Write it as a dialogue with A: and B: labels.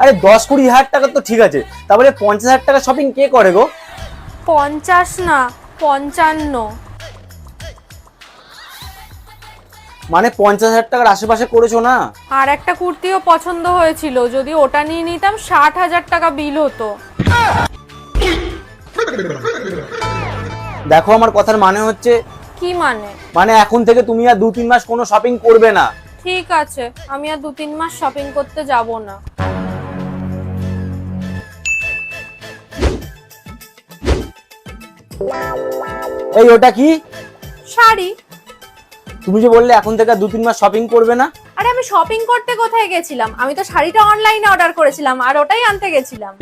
A: আরে 10-20 হাজার টাকা তো ঠিক আছে, তারপরে 50,000 টাকা শপিং কে করে গো?
B: 50 না 55।
A: মানে 50,000 টাকার আশেপাশে করেছো না?
B: আর একটা কুর্তিও পছন্দ হয়েছিল, যদি ওটা নিয়ে নিতাম 60,000 টাকা বিল হতো।
A: দেখো আমার কথার মানে হচ্ছে,
B: কি মানে?
A: মানে এখন থেকে তুমি আর 2-3 মাস কোনো শপিং করবে না।
B: ঠিক আছে, আমি আর 2-3 মাস শপিং করতে যাব না।
A: এই ওটা কি?
B: শাড়ি।
A: তুমি যে বললে এখন থেকে আর 2-3 মাস শপিং করবে না।
B: আরে আমি শপিং করতে কোথায় গেছিলাম? আমি তো শাড়িটা অনলাইনে অর্ডার করেছিলাম আর ওটাই আনতে গেছিলাম।